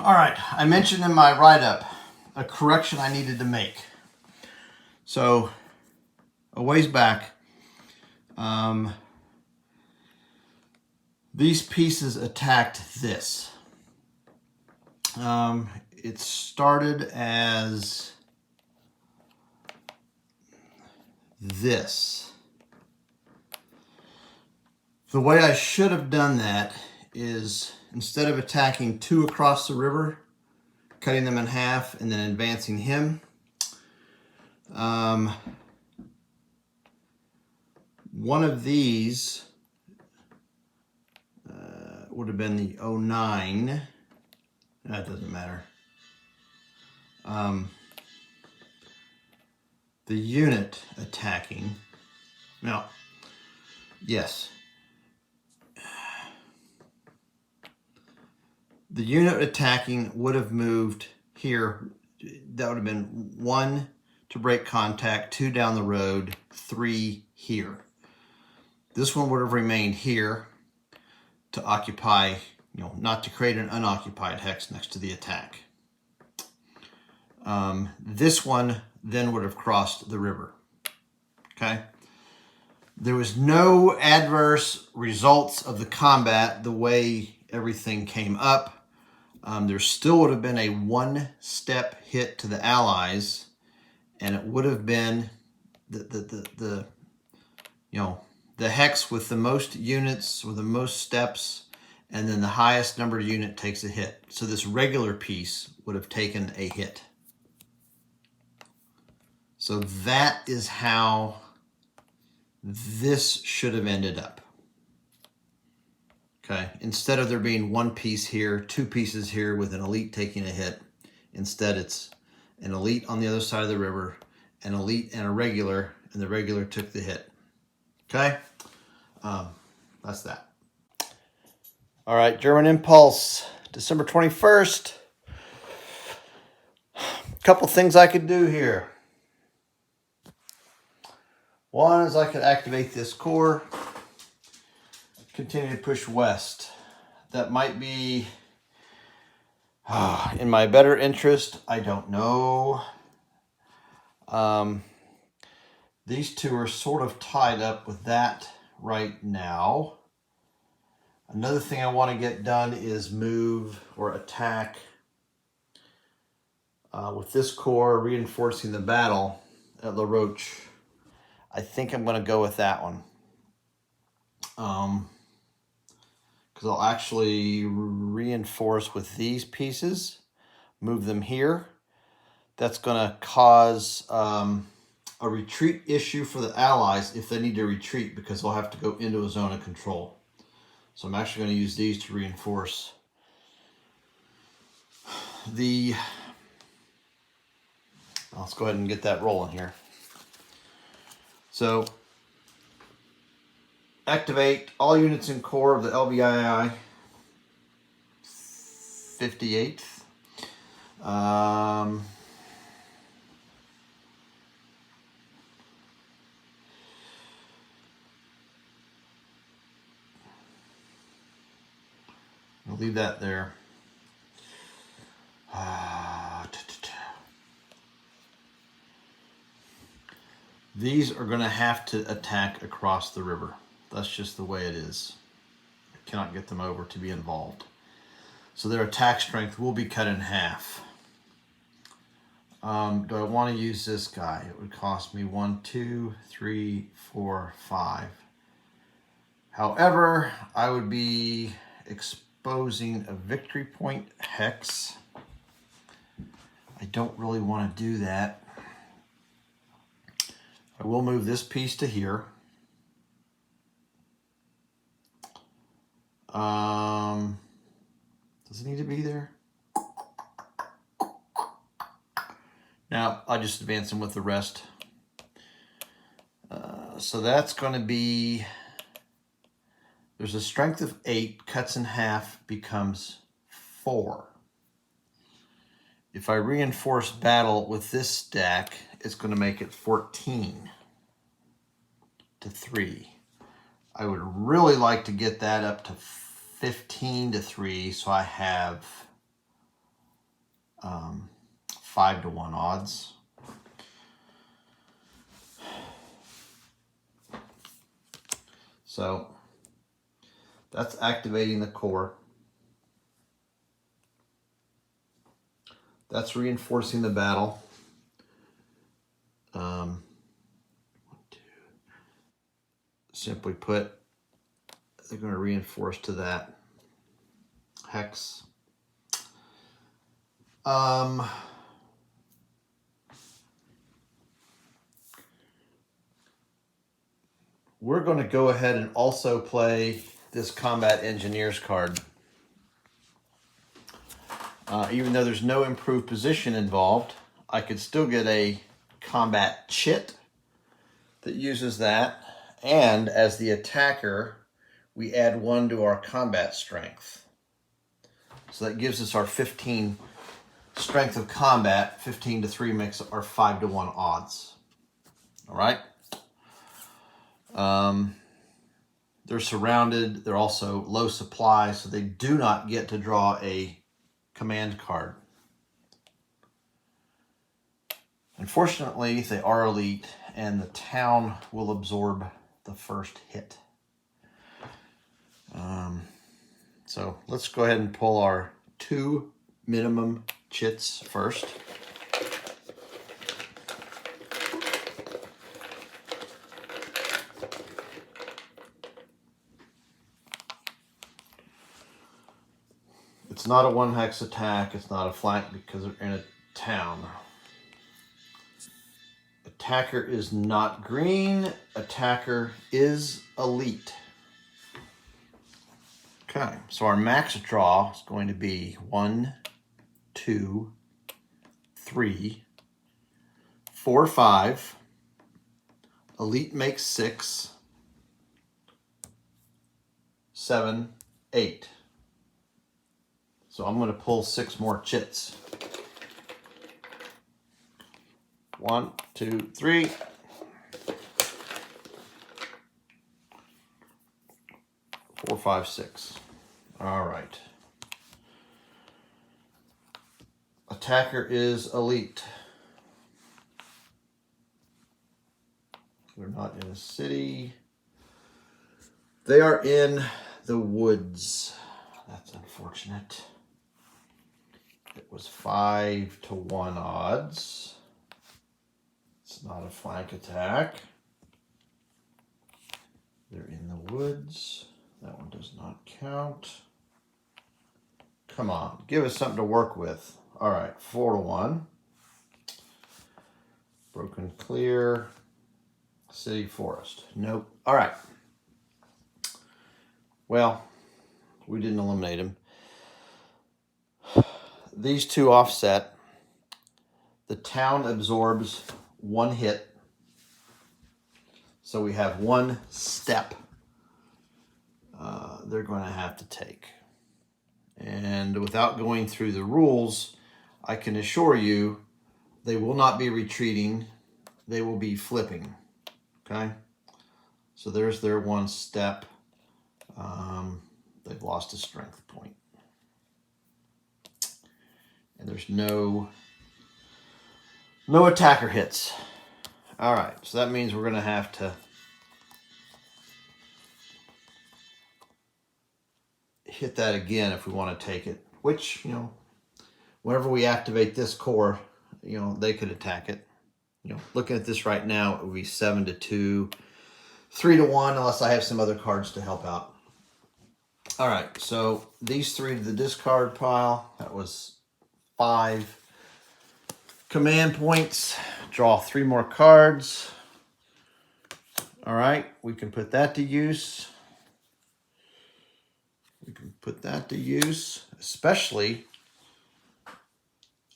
All right, I mentioned in my write-up a correction I needed to make. So, a ways back, these pieces attacked this. It started as this. The way I should have done that is, instead of attacking two across the river, cutting them in half and then advancing him, one of these would have been the 09. That doesn't matter. The unit attacking. Now, yes. The unit attacking would have moved here. That would have been 1 to break contact, 2 down the road, 3 here. This one would have remained here to occupy, not to create an unoccupied hex next to the attack. This one then would have crossed the river. Okay? There was no adverse results of the combat the way everything came up. There still would have been a 1-step hit to the Allies, and it would have been the hex with the most units, with the most steps, and then the highest numbered unit takes a hit. So this regular piece would have taken a hit. So that is how this should have ended up. Okay, instead of there being 1 piece here, 2 pieces here with an elite taking a hit, instead it's an elite on the other side of the river, an elite and a regular, and the regular took the hit. Okay, that's that. All right, German Impulse, December 21st. A couple things I could do here. One is I could activate this core, continue to push west. That might be in my better interest. I don't know. These two are sort of tied up with that right now. Another thing I want to get done is move or attack with this core, reinforcing the battle at La Roche. I think I'm going to go with that one. Because I'll actually reinforce with these pieces, move them here. That's going to cause a retreat issue for the Allies if they need to retreat, because they'll have to go into a zone of control. So I'm actually going to use these to reinforce the... Let's go ahead and get that rolling here. So, activate all units in core of the LVIII 58th. I'll leave that there. These are going to have to attack across the river. That's just the way it is. I cannot get them over to be involved. So their attack strength will be cut in half. Do I want to use this guy? It would cost me 1, 2, 3, 4, 5. However, I would be exposing a victory point hex. I don't really want to do that. I will move this piece to here. Does it need to be there? Now, I'll just advance them with the rest. So that's going to be, there's a strength of 8, cuts in half, becomes 4. If I reinforce battle with this stack, it's going to make it 14 to 3. I would really like to get that up to 15 to 3, so I have 5-to-1 odds. So that's activating the core. That's reinforcing the battle. Simply put, they're going to reinforce to that hex. We're going to go ahead and also play this Combat Engineers card. Even though there's no improved position involved, I could still get a combat chit that uses that. And as the attacker, we add 1 to our combat strength. So that gives us our 15 strength of combat. 15 to 3 makes our 5-to-1 odds. All right. They're surrounded. They're also low supply, so they do not get to draw a command card. Unfortunately, they are elite, and the town will absorb the first hit. So let's go ahead and pull our 2 minimum chits first. It's not a 1-hex attack. It's not a flank because they're in a town. Attacker is not green. Attacker is elite. Okay, so our max draw is going to be 1, 2, 3, 4, 5. Elite makes 6, 7, 8. So I'm going to pull 6 more chits. 1, 2, 3. 4, 5, 6. All right. Attacker is elite. They're not in a city. They are in the woods. That's unfortunate. It was 5-to-1 odds. It's not a flank attack. They're in the woods. That one does not count. Come on, give us something to work with. All right, 4-to-1. Broken clear. City forest. Nope. All right. Well, we didn't eliminate him. These 2 offset. The town absorbs 1 hit. So we have 1 step they're going to have to take. And without going through the rules, I can assure you they will not be retreating. They will be flipping. Okay? So there's their 1 step. They've lost a strength point. And there's no attacker hits. All right, so that means we're going to have to hit that again if we want to take it, which, whenever we activate this core, they could attack it. Looking at this right now, it would be 7-2, 3-1, unless I have some other cards to help out. All right, so these 3 to the discard pile. That was 5 command points. Draw 3 more cards. All right, we can put that to use. We can put that to use, especially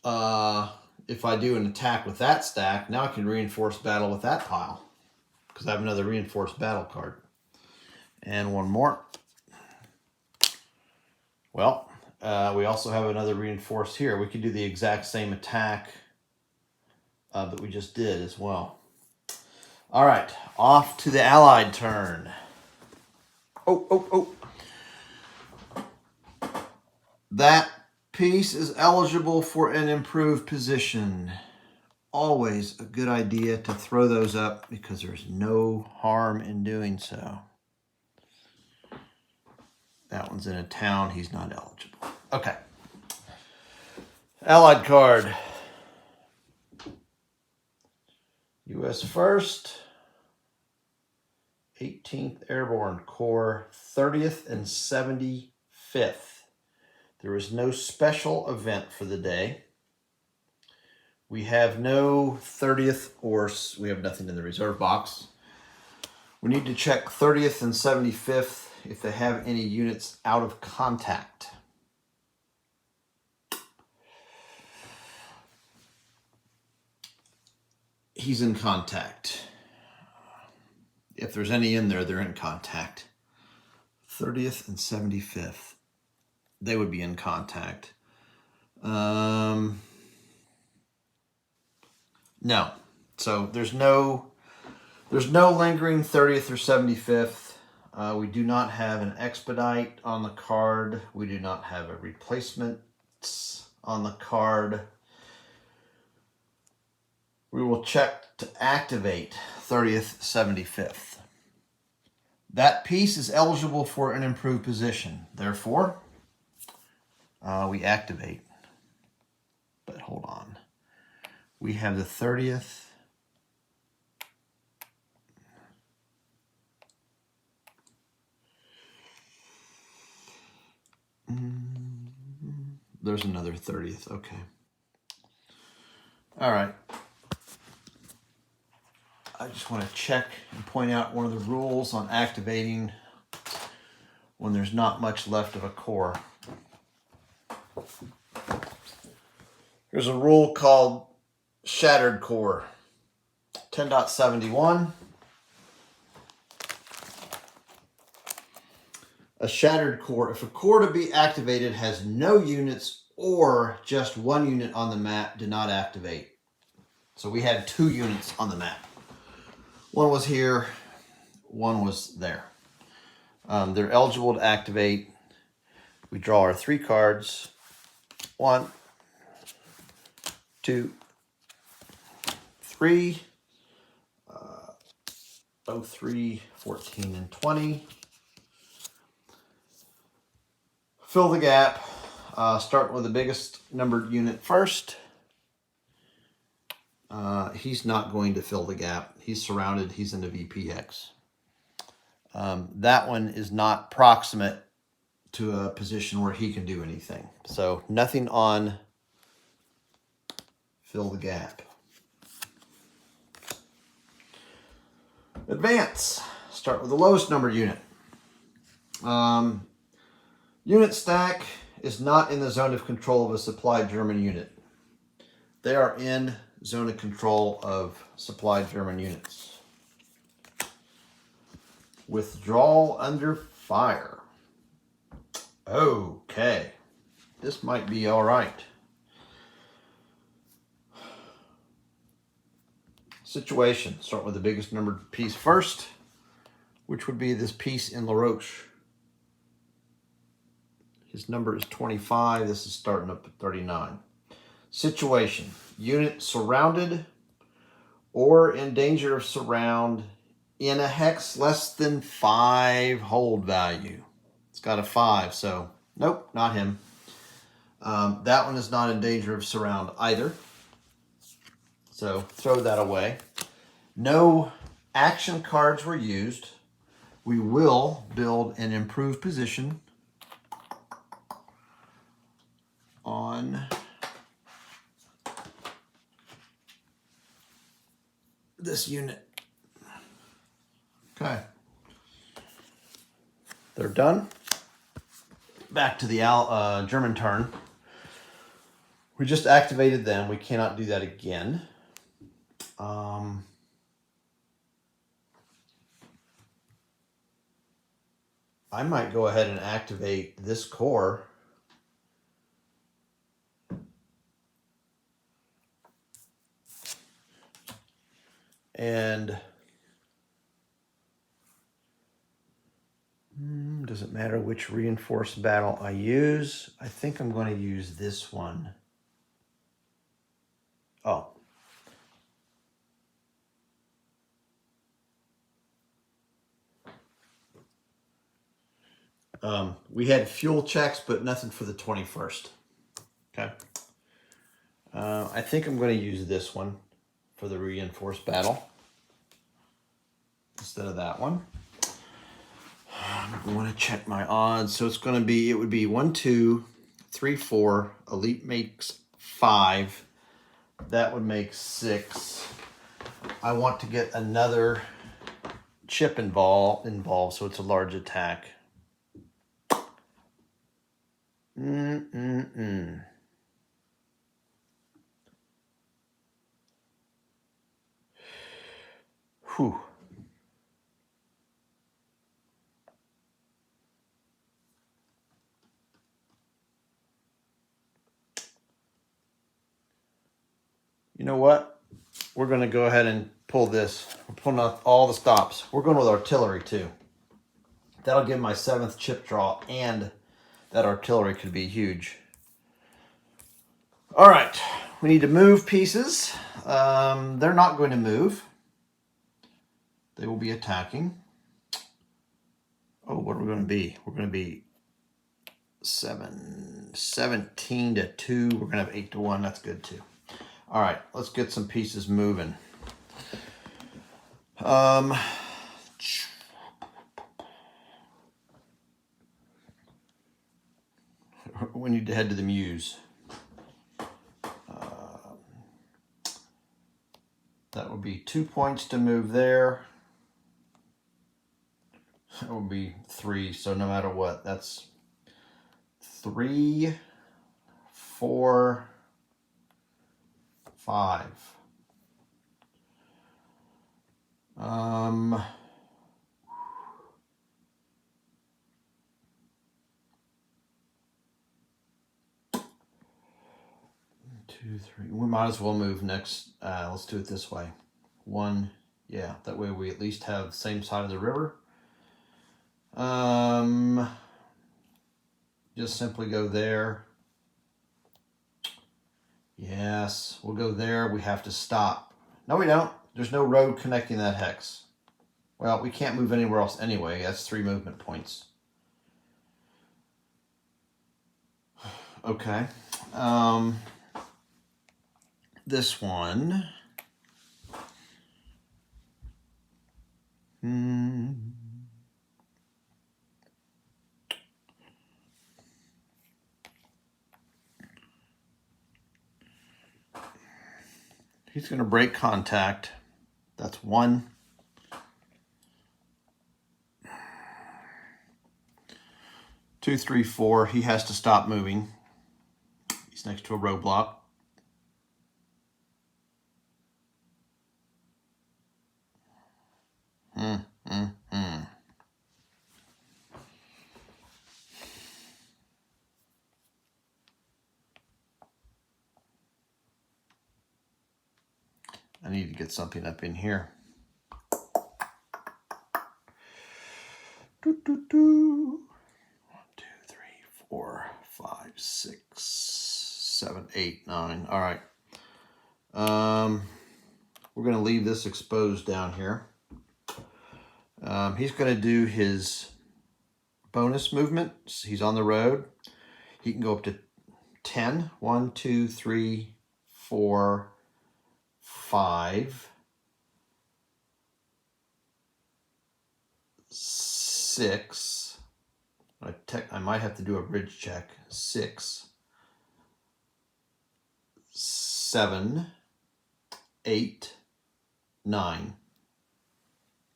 if I do an attack with that stack. Now I can reinforce battle with that pile because I have another reinforced battle card. And 1 more. Well, we also have another reinforced here. We could do the exact same attack that we just did as well. All right, off to the Allied turn. Oh. That piece is eligible for an improved position. Always a good idea to throw those up because there's no harm in doing so. That one's in a town, he's not eligible. Okay. Allied card. U.S. 1st, 18th Airborne Corps, 30th and 75th. There was no special event for the day. We have no 30th, or we have nothing in the reserve box. We need to check 30th and 75th if they have any units out of contact. He's in contact. If there's any in there, they're in contact. 30th and 75th. They would be in contact. No. So there's no lingering 30th or 75th. We do not have an expedite on the card. We do not have a replacement on the card. We will check to activate 30th, 75th. That piece is eligible for an improved position. Therefore, we activate. But hold on. We have the 30th. There's another 30th. Okay. All right. I just want to check and point out one of the rules on activating when there's not much left of a core. There's a rule called shattered core. 10.71. A shattered core. If a core to be activated has no units or just one unit on the map, do not activate. So we had 2 units on the map. One was here, one was there. They're eligible to activate. We draw our 3 cards. 1, 2, 3. 03, 14, and 20. Fill the gap. Start with the biggest numbered unit first. He's not going to fill the gap. He's surrounded. He's in the VPX. That one is not proximate to a position where he can do anything. So nothing on fill the gap. Advance. Start with the lowest numbered unit. Unit stack is not in the zone of control of a supplied German unit. They are in zone of control of supplied German units. Withdrawal under fire. Okay. This might be all right. Situation. Start with the biggest numbered piece first, which would be this piece in La Roche. His number is 25. This is starting up at 39. Situation. Unit surrounded or in danger of surround in a hex less than 5 hold value. It's got a 5, so nope, not him. That one is not in danger of surround either. So throw that away. No action cards were used. We will build an improved position on this unit. Okay. They're done. Back to the German turn. We just activated them. We cannot do that again. I might go ahead and activate this core. And Does it matter which reinforced battle I use? I think I'm going to use this one. Oh. We had fuel checks, but nothing for the 21st. Okay. I think I'm going to use this one for the reinforced battle instead of that one. I want to check my odds. So it's going to be, it would be 1, 2, 3, 4. Elite makes 5. That would make 6. I want to get another chip involved, so it's a large attack. Whew. You know what? We're going to go ahead and pull this. We're pulling out all the stops. We're going with artillery too. That'll give my 7th chip draw, and that artillery could be huge. All right, we need to move pieces. They're not going to move. They will be attacking. Oh, what are we going to be? We're going to be 17 to 2. We're going to have 8 to 1. That's good too. All right, let's get some pieces moving. We need to head to the Muse. That would be 2 points to move there. That would be 3, so no matter what, that's 3, 4, 5. 2, 3. We might as well move next. Let's do it this way. 1, yeah, that way we at least have the same side of the river. Just simply go there. Yes, we'll go there. We have to stop. No, we don't. There's no road connecting that hex. Well, we can't move anywhere else anyway. That's 3 movement points. Okay. This one. He's going to break contact. That's 1. Two, 3, 4. He has to stop moving. He's next to a roadblock. I need to get something up in here. 1, 2, 3, 4, 5, 6, 7, 8, 9. All right. We're going to leave this exposed down here. He's going to do his bonus movement. He's on the road. He can go up to 10. 1, 2, 3, 4, 5, 6. I might have to do a bridge check. 6, 7, 8, 9.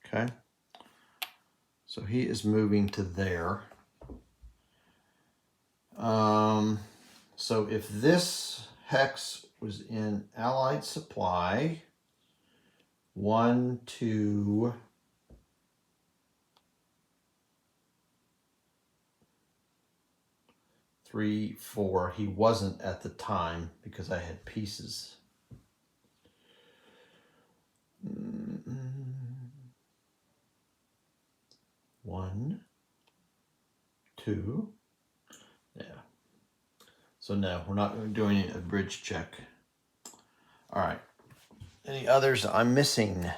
Okay. So he is moving to there. So if this hex was in Allied supply, 1, 2, 3, 4. He wasn't at the time because I had pieces. 1, 2. Yeah. So no, we're not doing a bridge check. All right. Any others I'm missing?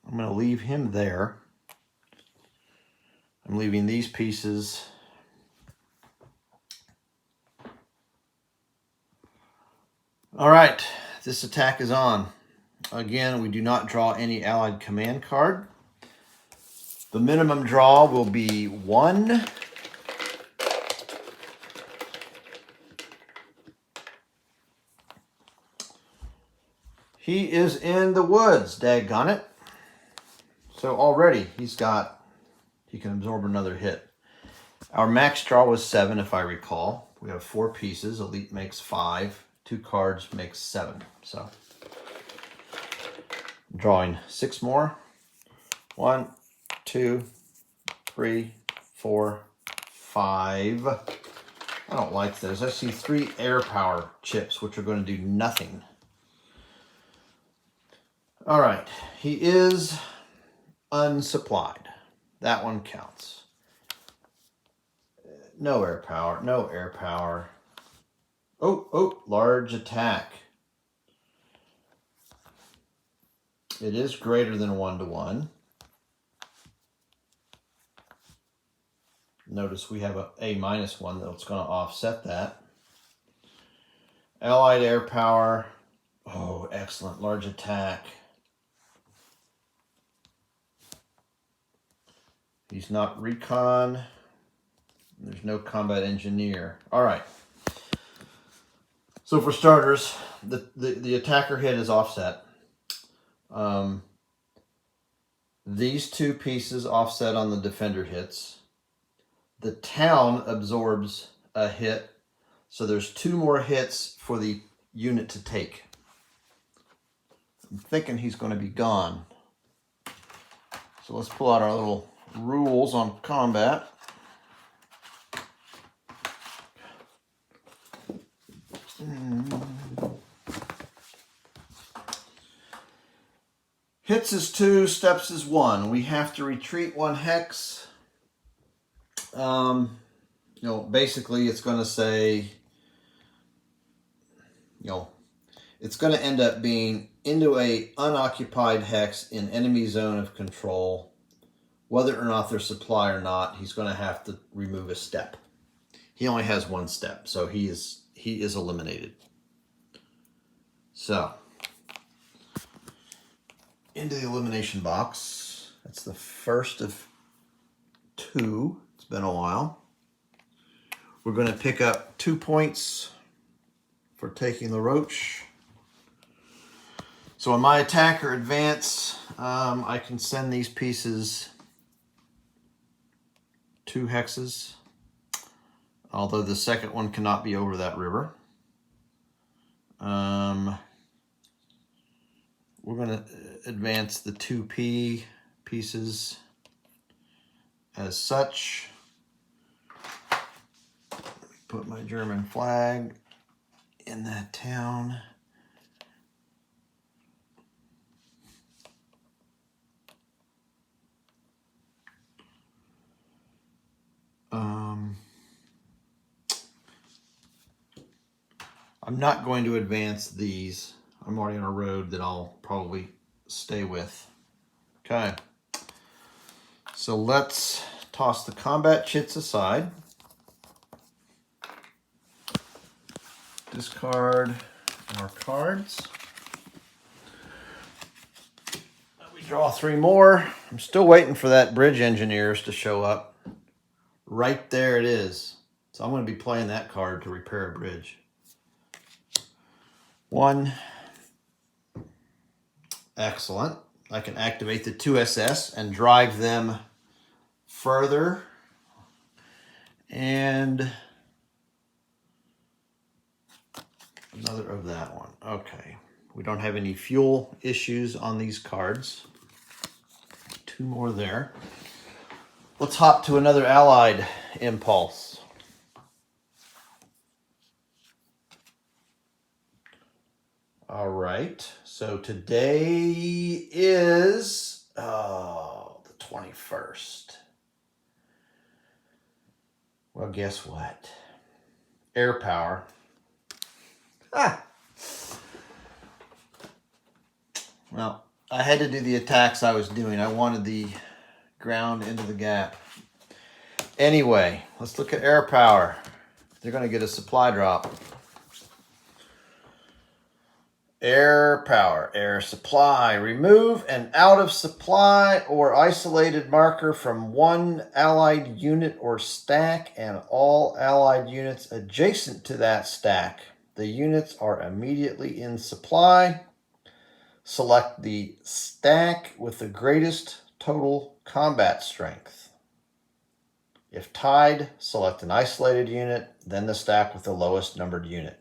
I'm going to leave him there. I'm leaving these pieces. All right, this attack is on. Again, we do not draw any Allied command card. The minimum draw will be 1. He is in the woods, daggone it. So already he can absorb another hit. Our max draw was 7, if I recall. We have 4 pieces. Elite makes 5. 2 cards makes 7. So drawing 6 more. 1, 2, 3, 4, 5. I don't like those. I see 3 air power chips, which are going to do nothing. All right, he is unsupplied. That one counts. No air power, no air power. Oh, large attack. It is greater than 1-to-1. Notice we have a A-1 that's going to offset that. Allied air power. Oh, excellent. Large attack. He's not recon. There's no combat engineer. All right. So for starters, the attacker hit is offset. These 2 pieces offset on the defender hits. The town absorbs a hit, so there's 2 more hits for the unit to take. I'm thinking he's going to be gone. So let's pull out our little rules on combat. Hits is 2, steps is 1. We have to retreat 1 hex. Basically it's going to say, it's going to end up being into a unoccupied hex in enemy zone of control. Whether or not there's supply or not, he's going to have to remove a step. He only has 1 step, so he is eliminated. So, into the elimination box. That's the first of 2. It's been a while. We're going to pick up 2 points for taking the Roche. So on my attack or advance, I can send these pieces 2 hexes, although the second one cannot be over that river. We're going to advance the 2P pieces as such. Let me put my German flag in that town. I'm not going to advance these. I'm already on a road that I'll probably stay with. Okay. So let's toss the combat chits aside. Discard our cards. We draw 3 more. I'm still waiting for that bridge engineers to show up. Right there it is. So I'm going to be playing that card to repair a bridge. 1. Excellent. I can activate the 2SS and drive them further. And another of that one. Okay. We don't have any fuel issues on these cards. 2 more there. Let's hop to another Allied impulse. All right, so today is the 21st. Well, guess what? Air power. Ah. Well, I had to do the attacks I was doing. I wanted the ground into the gap. Anyway, let's look at air power. They're going to get a supply drop. Air power, air supply. Remove an out of supply or isolated marker from one allied unit or stack and all allied units adjacent to that stack. The units are immediately in supply. Select the stack with the greatest total combat strength. If tied, select an isolated unit, then the stack with the lowest numbered unit.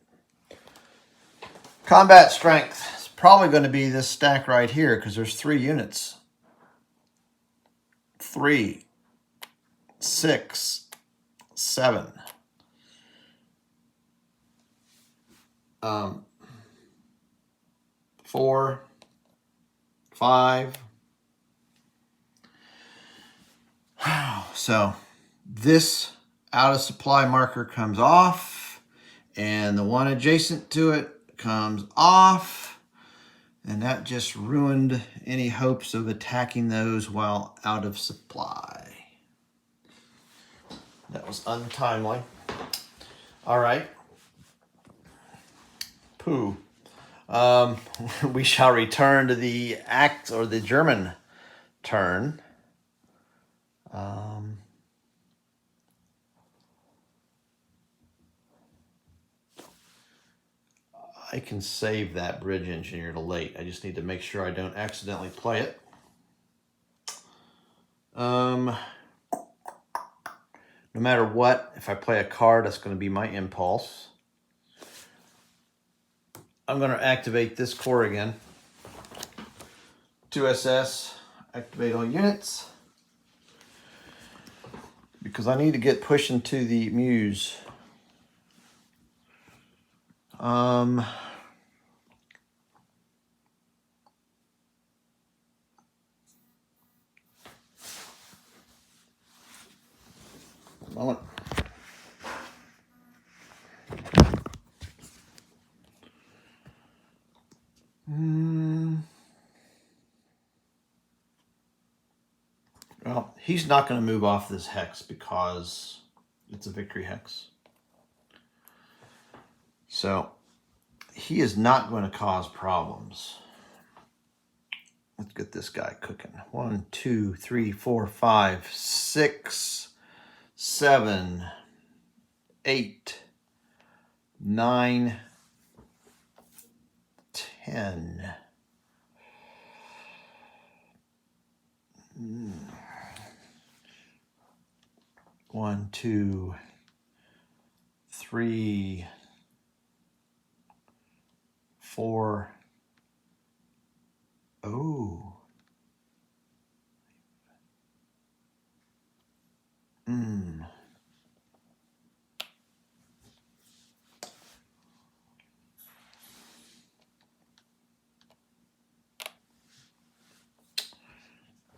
Combat strength is probably going to be this stack right here because there's 3 units. 3, 6, 7. 4, 5. So this out of supply marker comes off, and the one adjacent to it comes off, and that just ruined any hopes of attacking those while out of supply. That was untimely. All right. Pooh. We shall return to the act or the German turn. I can save that bridge engineer to late. I just need to make sure I don't accidentally play it. No matter what, if I play a card, that's going to be my impulse. I'm going to activate this core again. 2SS, activate all units. Because I need to get pushing to the Muse. Moment. Well, he's not going to move off this hex because it's a victory hex. So he is not going to cause problems. Let's get this guy cooking. 1, 2, 3, 4, 5, 6, 7, 8, 9, 10. 1, 2, 3, 4. Oh.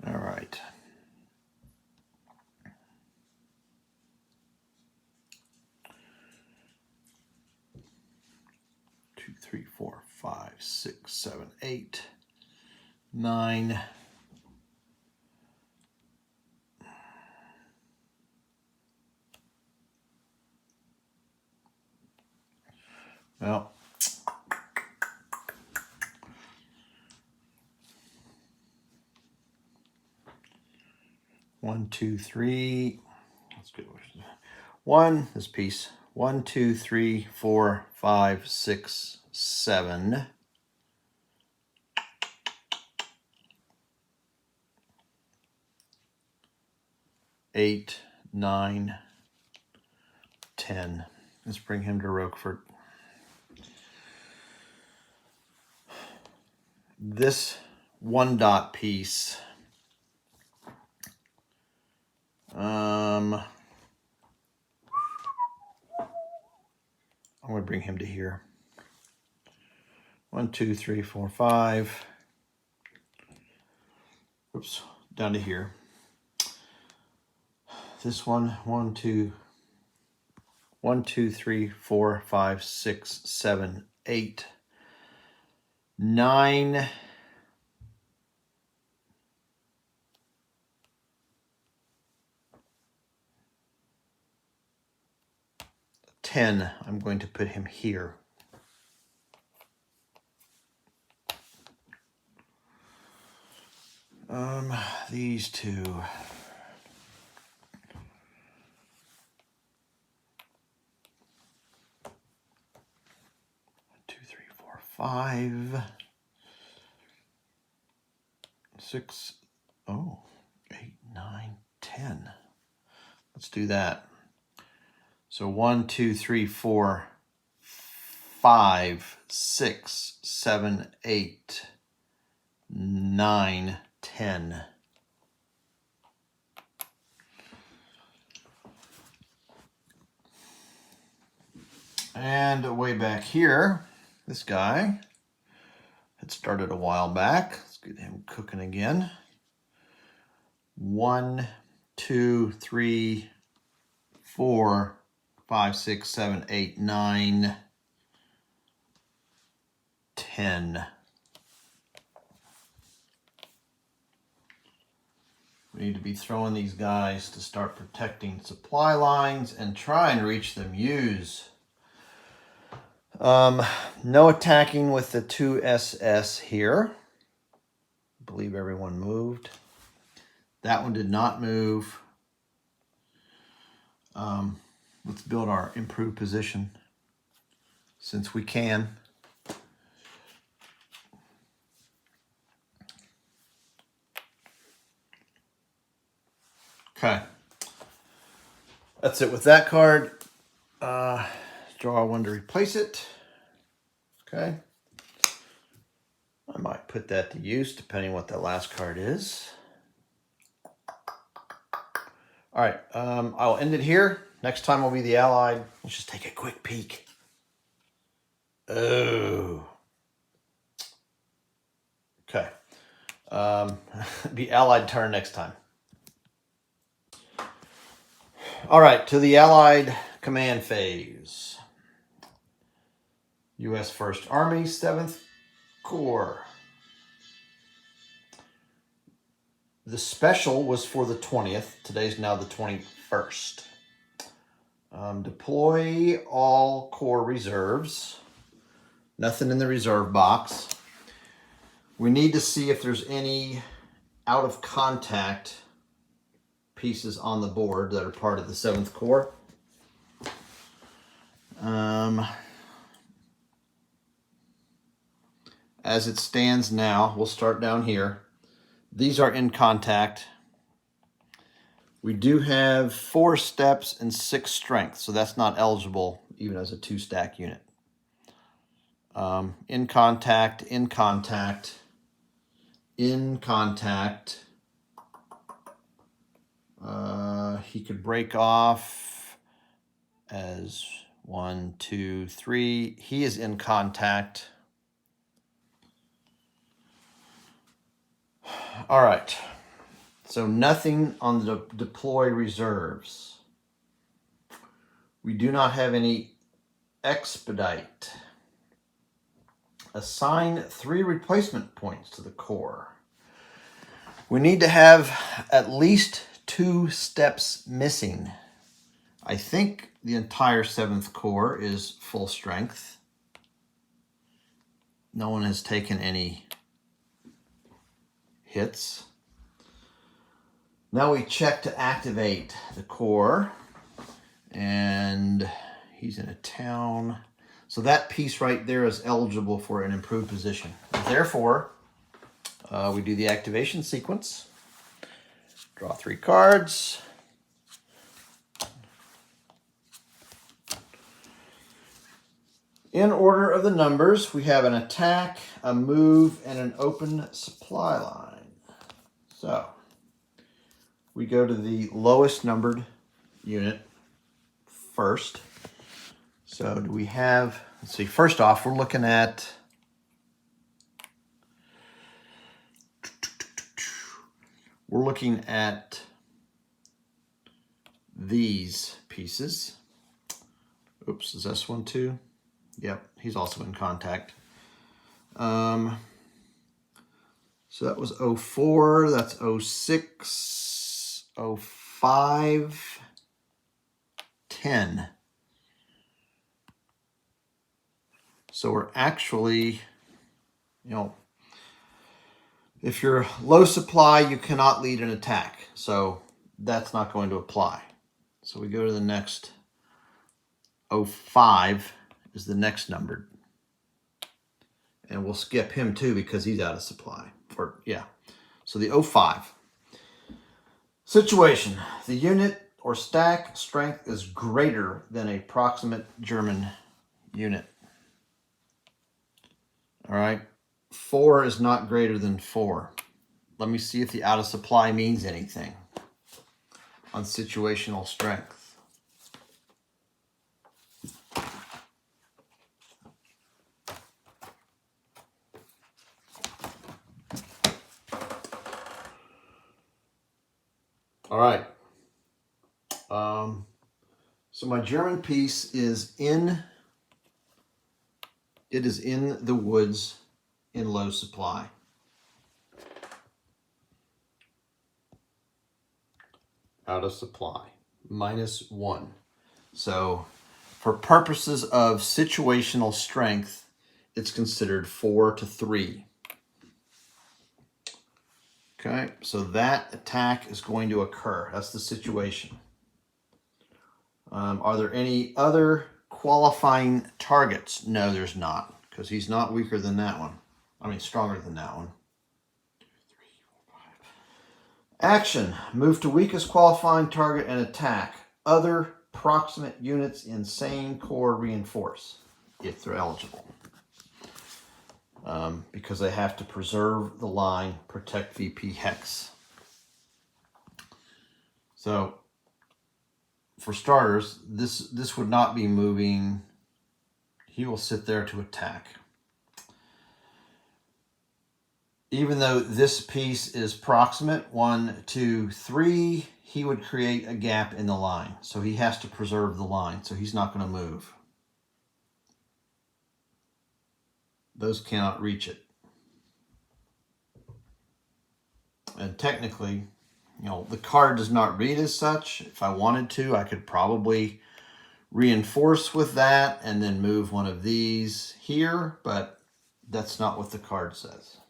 All right. Two, 3, 4, 5, 6, 7, 8, 9. Well, 1, 2, 3. Let's go. 1, this piece. 1, 2, 3, 4, 5, 6, 7. 8, 9, 10. Let's bring him to Roquefort. This 1 dot piece. I'm going to bring him to here. 1, 2, 3, 4, 5. Oops, down to here. This one, 1, 2, 1, 2, 3, 4, 5, 6, 7, 8, 9, 10. I'm going to put him here. These two. 2, 3, 4, 5, 6, 8, 9, 10. Let's do that. So 1, 2, 3, 4, 5, 6, 7, 8, 9, 10. And way back here, this guy had started a while back. Let's get him cooking again. 1, 2, 3, 4, 5, 6, 7, 8, 9, 10. We need to be throwing these guys to start protecting supply lines and try and reach them U's. No attacking with the 2SS here. I believe everyone moved. That one did not move. Let's build our improved position since we can. Okay. That's it with that card. Draw one to replace it. Okay. I might put that to use depending on what that last card is. All right, I'll end it here. Next time will be the Allied. Let's just take a quick peek. Oh. Okay. Be Allied turn next time. All right, to the Allied command phase. U.S. 1st Army, 7th Corps. The special was for the 20th. Today's now the 21st. Deploy all Corps reserves. Nothing in the reserve box. We need to see if there's any out of contact pieces on the board that are part of the 7th Corps. As it stands now, we'll start down here. These are in contact. We do have 4 steps and 6 strength, so that's not eligible even as a 2-stack unit. In contact, in contact, in contact. He could break off as 1, 2, 3. He is in contact. All right. So nothing on the deploy reserves. We do not have any expedite. Assign 3 replacement points to the Corps. We need to have at least 2 steps missing. I think the entire 7th Corps is full strength. No one has taken any hits. Now we check to activate the Corps, and he's in a town. So that piece right there is eligible for an improved position. Therefore, we do the activation sequence. Draw 3 cards. In order of the numbers, we have an attack, a move, and an open supply line. So we go to the lowest numbered unit first. So do we have, let's see, first off, we're looking at these pieces. Oops, is this one too? Yep, he's also in contact. So that was 04, that's 06, 05, 10. So we're actually, if you're low supply, you cannot lead an attack. So that's not going to apply. So we go to the next. 05 is the next numbered. And we'll skip him too because he's out of supply. Or yeah. So the 05. Situation. The unit or stack strength is greater than a proximate German unit. All right. 4 is not greater than 4. Let me see if the out of supply means anything on situational strength. All right. So my German piece is in the woods in low supply. Out of supply, -1. So for purposes of situational strength, it's considered 4 to 3. Okay, so that attack is going to occur. That's the situation. Are there any other qualifying targets? No, there's not, because he's not weaker than that one. I mean, stronger than that one. 2, 3, 4, 5. Action. Move to weakest qualifying target and attack. Other proximate units in same corps reinforce, if they're eligible. Because they have to preserve the line, protect VP hex. So, for starters, this would not be moving. He will sit there to attack. Even though this piece is proximate, 1, 2, 3, he would create a gap in the line. So he has to preserve the line, so he's not going to move. Those cannot reach it. And technically, the card does not read as such. If I wanted to, I could probably reinforce with that and then move one of these here, but that's not what the card says.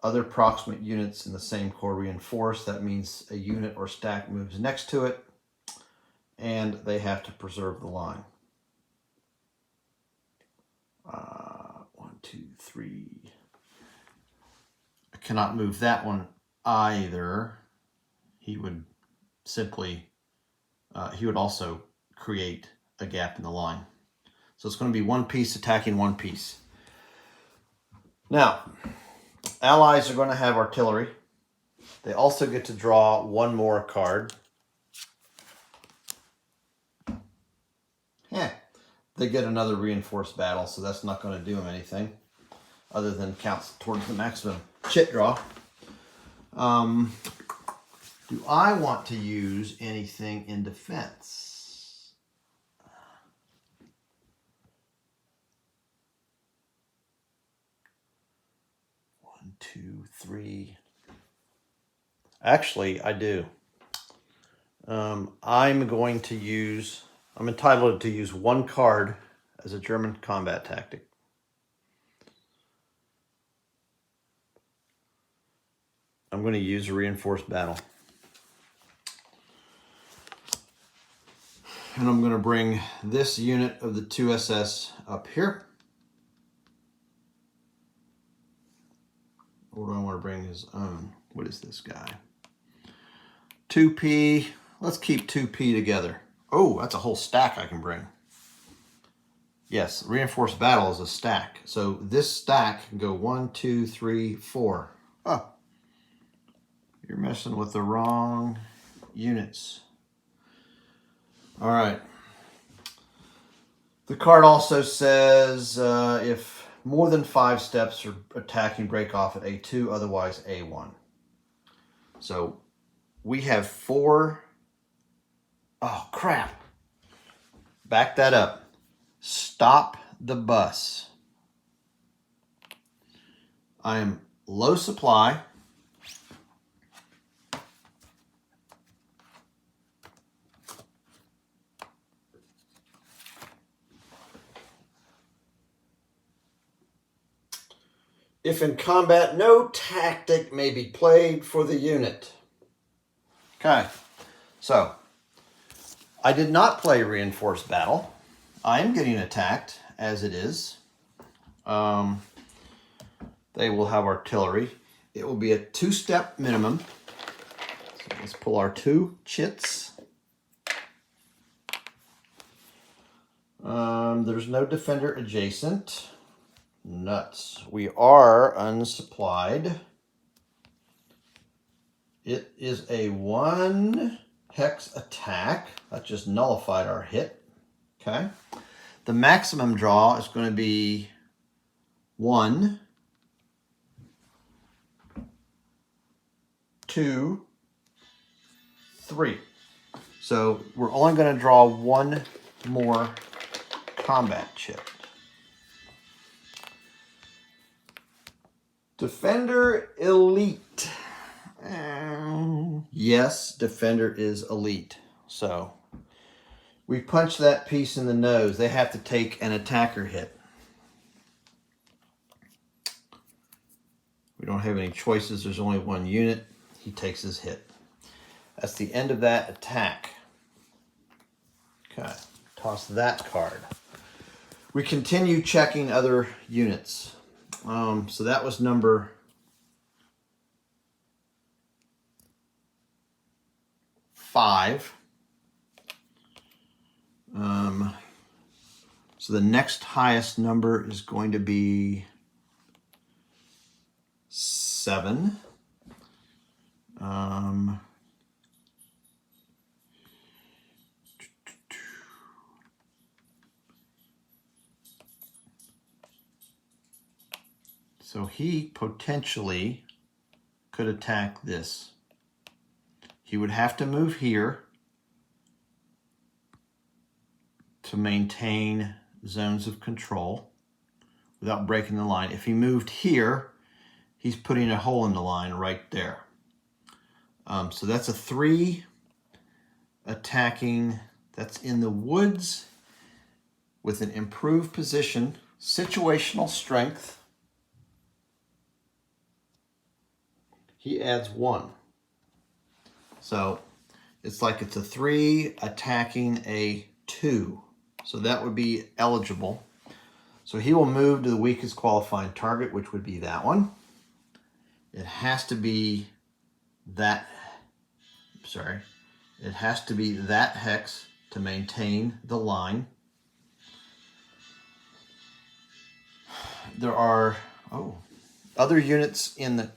Other proximate units in the same corps reinforce. That means a unit or stack moves next to it, and they have to preserve the line. 1, 2, 3. I cannot move that one either. He would simply, he would also create a gap in the line. So it's going to be one piece attacking one piece. Now, allies are going to have artillery. They also get to draw one more card. They get another reinforced battle, so that's not going to do them anything other than counts towards the maximum chit draw. Do I want to use anything in defense? 1, 2, 3. Actually, I do. I'm entitled to use one card as a German combat tactic. I'm going to use a reinforced battle. And I'm going to bring this unit of the 2SS up here. Or do I want to bring his own? What is this guy? 2P. Let's keep 2P together. Oh, that's a whole stack I can bring. Yes, reinforced battle is a stack. So this stack can go 1, 2, 3, 4. Oh, you're messing with the wrong units. All right. The card also says if more than 5 steps are attacking, break off at A2, otherwise A1. So we have 4. Oh, crap. back that up. Stop the bus. I am low supply. If in combat, no tactic may be played for the unit. Okay, so I did not play reinforced battle. I am getting attacked as it is. They will have artillery. It will be a 2-step minimum. So let's pull our 2 chits. There's no defender adjacent. Nuts. We are unsupplied. It is a 1 hex attack. That just nullified our hit. Okay. The maximum draw is going to be 1, 2, 3. So we're only going to draw 1 more combat chip. Defender elite. Yes, defender is elite. So we punch that piece in the nose. They have to take an attacker hit. We don't have any choices. There's only 1 unit. He takes his hit. That's the end of that attack. Okay, toss that card. We continue checking other units. So that was number 5. So the next highest number is going to be 7. So he potentially could attack this. He would have to move here to maintain zones of control without breaking the line. If he moved here, he's putting a hole in the line right there. So that's a 3 attacking. That's in the woods with an improved position, situational strength. He adds 1. So it's like it's a 3 attacking a 2. So that would be eligible. So he will move to the weakest qualifying target, which would be that one. It has to be that, it has to be that hex to maintain the line. There are, other units in the,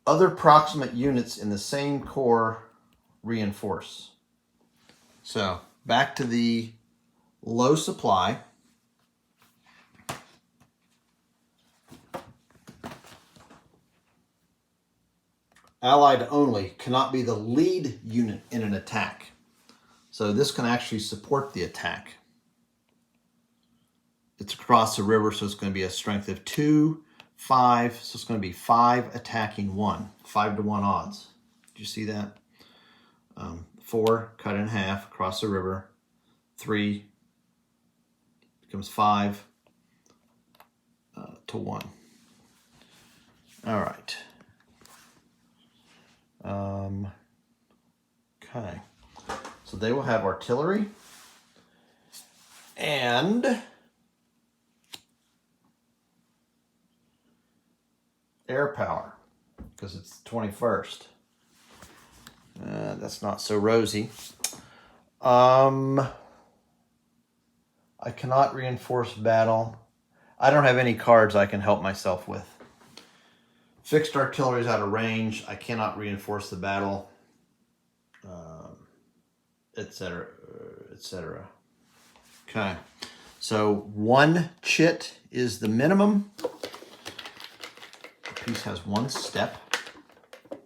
other proximate units in the same corps reinforce. So back to the low supply. Allied only cannot be the lead unit in an attack. So this can actually support the attack. It's across the river, so it's going to be a strength of 2, 5. So it's going to be 5 attacking 1. 5-to-1 odds. Did you see that? 4 cut in half across the river. 3 becomes 5 to 1. All right. Okay. So they will have artillery and air power because it's the 21st. That's not so rosy. I cannot reinforce battle. I don't have any cards I can help myself with. Fixed artillery is out of range. I cannot reinforce the battle, etc., etc. Okay, so 1 chit is the minimum. The piece has 1 step, in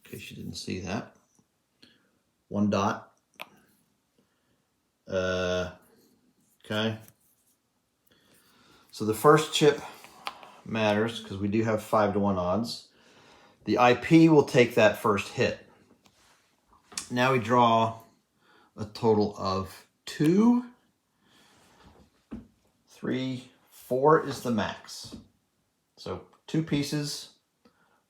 case you didn't see that. 1 dot. Okay. So the first chip matters because we do have 5-to-1 odds. The IP will take that first hit. Now we draw a total of 2, 3, 4 is the max. So 2 pieces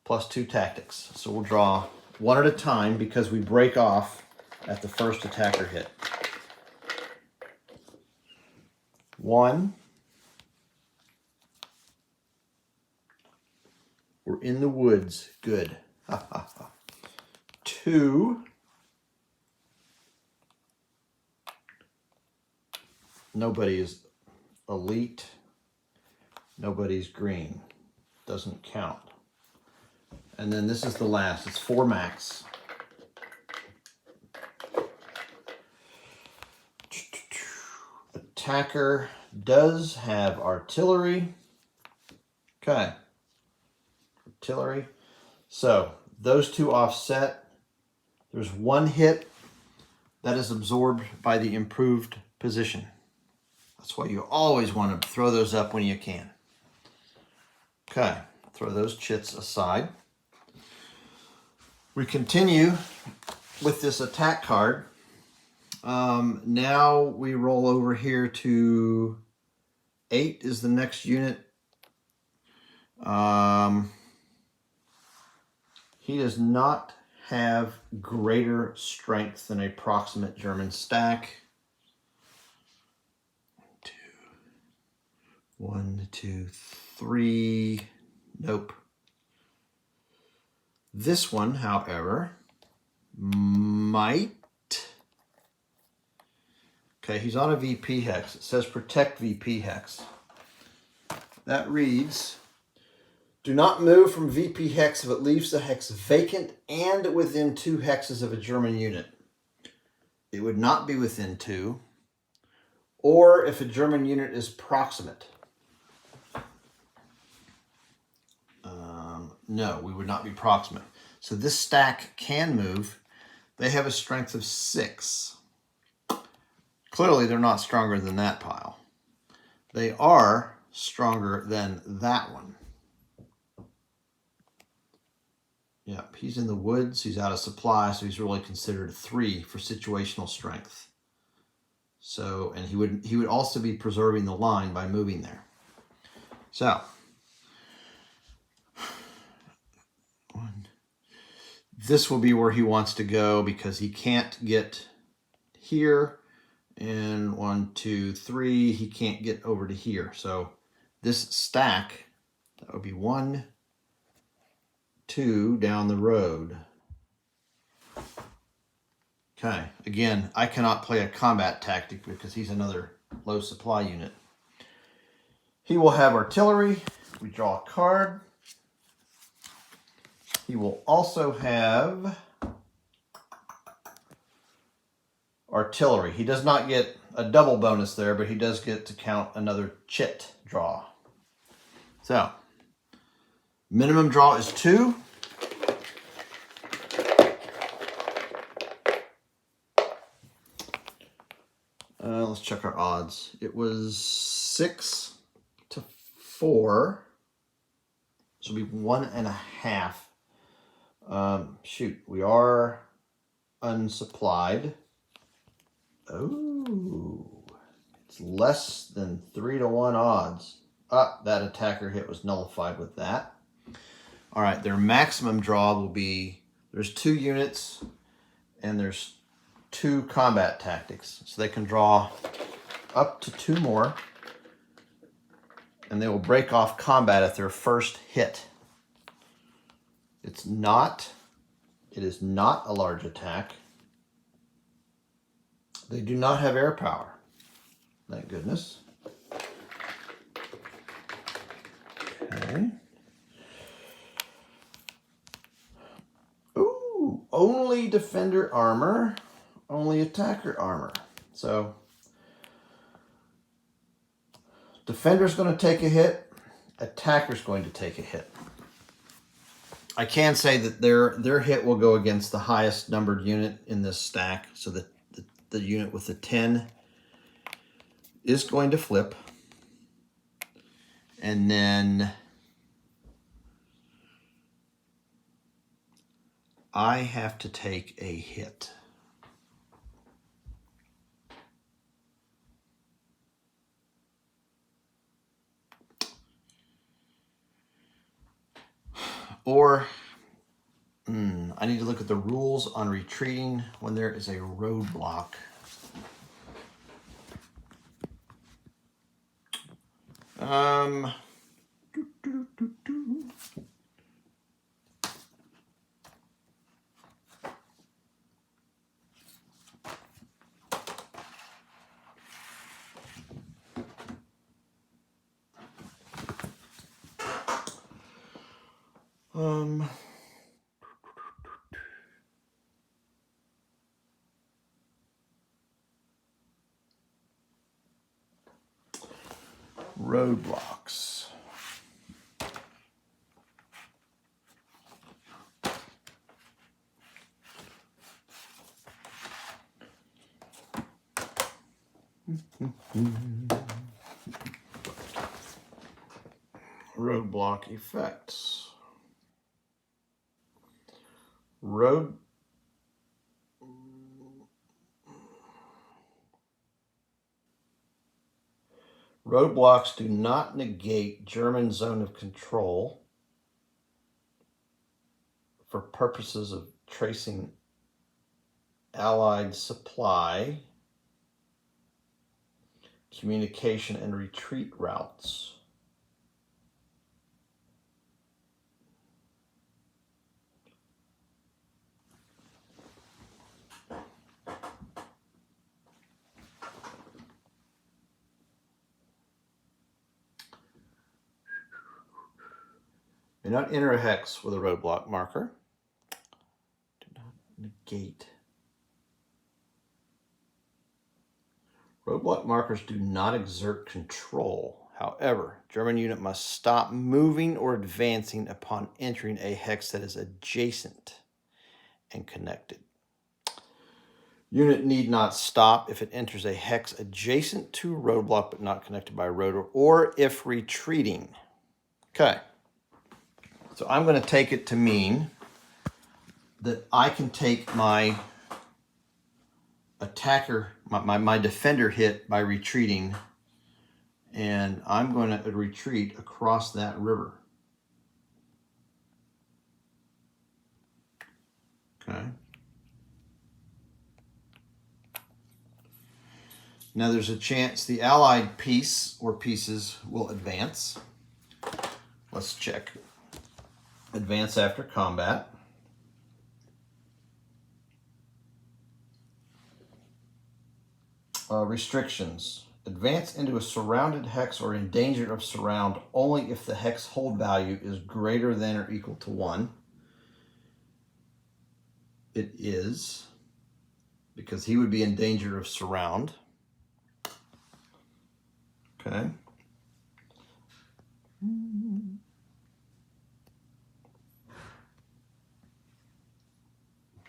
plus 2 tactics. So we'll draw one at a time because we break off at the first attacker hit. 1. We're in the woods. Good. 2. Nobody is elite. Nobody's green. Doesn't count. And then this is the last. It's 4 max. Attacker does have artillery. Okay. Artillery. So those 2 offset. There's 1 hit that is absorbed by the improved position. That's why you always want to throw those up when you can. Okay, throw those chits aside. We continue with this attack card. Now we roll over here to 8 is the next unit. He does not have greater strength than a proximate German stack. 1, 2, 3. Nope. This one, however, might. Okay, he's on a VP hex. It says protect VP hex. That reads, do not move from VP hex if it leaves the hex vacant and within 2 hexes of a German unit. It would not be within 2, or if a German unit is proximate. No, we would not be proximate. So this stack can move. They have a strength of 6. Clearly, they're not stronger than that pile. They are stronger than that one. Yep, he's in the woods. He's out of supply, so he's really considered a 3 for situational strength. So, and he would also be preserving the line by moving there. So, this will be where he wants to go because he can't get here. And 1, 2, 3, he can't get over to here. So this stack, that would be 1, 2 down the road. Okay, again, I cannot play a combat tactic because he's another low supply unit. He will have artillery. We draw a card. He will also have artillery. He does not get a double bonus there, but he does get to count another chit draw. So, minimum draw is 2. Let's check our odds. It was 6 to 4. This will be 1.5. Shoot, we are unsupplied. Oh, it's less than 3-to-1 odds. That attacker hit was nullified with that. All right, their maximum draw will be, there's 2 units and there's 2 combat tactics. So they can draw up to 2 more and they will break off combat at their first hit. It is not a large attack. They do not have air power. Thank goodness. Okay. Ooh, only defender armor, only attacker armor. So, defender's going to take a hit, attacker's going to take a hit. I can say that their hit will go against the highest numbered unit in this stack, so that the unit with the 10 is going to flip. And then I have to take a hit. Or I need to look at the rules on retreating when there is a roadblock. Roadblocks. Roadblock effects. Roadblocks do not negate German zone of control for purposes of tracing Allied supply, communication, and retreat routes. May not enter a hex with a roadblock marker. Do not negate. Roadblock markers do not exert control. However, German unit must stop moving or advancing upon entering a hex that is adjacent and connected. Unit need not stop if it enters a hex adjacent to a roadblock but not connected by a road, or if retreating. Okay. So I'm going to take it to mean that I can take my attacker, my defender hit by retreating, and I'm going to retreat across that river. Okay. Now there's a chance the Allied piece or pieces will advance. Let's check. Advance after combat. Restrictions. Advance into a surrounded hex or in danger of surround only if the hex hold value is greater than or equal to 1. It is, because he would be in danger of surround. Okay.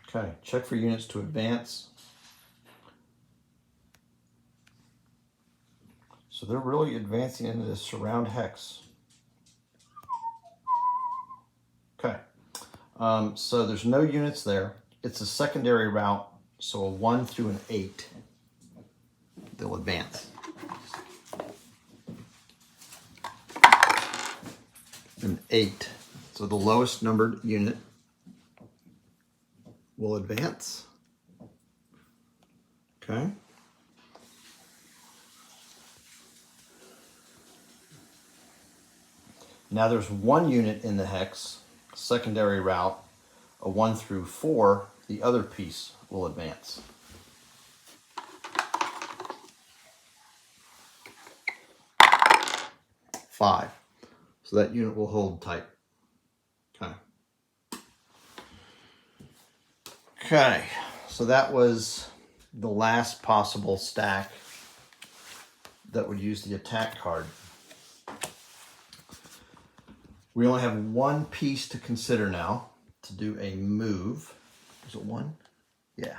Okay, check for units to advance. So they're really advancing into this surround hex. Okay, so there's no units there. It's a secondary route, so a 1 through an 8, they'll advance. An 8, so the lowest numbered unit will advance. Okay. Now there's 1 unit in the hex, secondary route, a 1 through 4, the other piece will advance. Five. So that unit will hold tight. Okay. Okay, so that was the last possible stack that would use the attack card. We only have 1 piece to consider now to do a move. Is it 1? Yeah.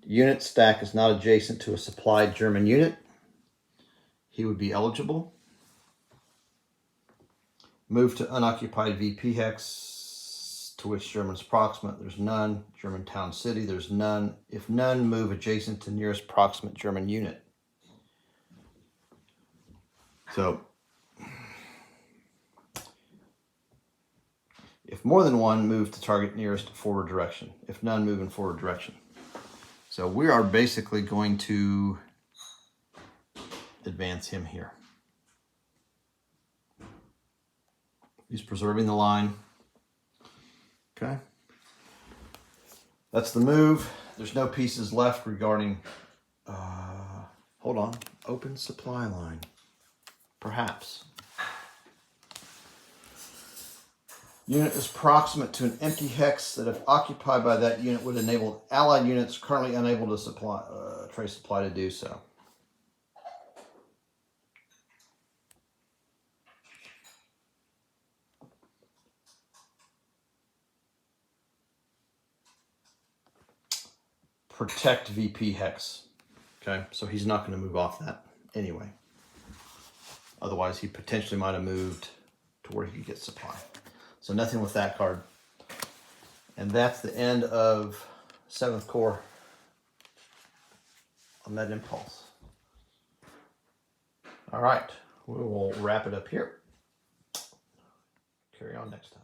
Unit stack is not adjacent to a supplied German unit. He would be eligible. Move to unoccupied VP hex to which German's proximate. There's none. German town city. There's none. If none, move adjacent to nearest proximate German unit. So if more than one, move to target nearest forward direction. If none, move in forward direction. So we are basically going to advance him here. He's preserving the line. Okay. That's the move. There's no pieces left regarding, hold on, open supply line. Perhaps. Unit is proximate to an empty hex that if occupied by that unit would enable allied units currently unable to supply, trace supply to do so. Protect VP hex. Okay, so he's not going to move off that anyway. Otherwise, he potentially might have moved to where he could get supply. So nothing with that card. And that's the end of 7th Corps on that impulse. All right, we will wrap it up here. Carry on next time.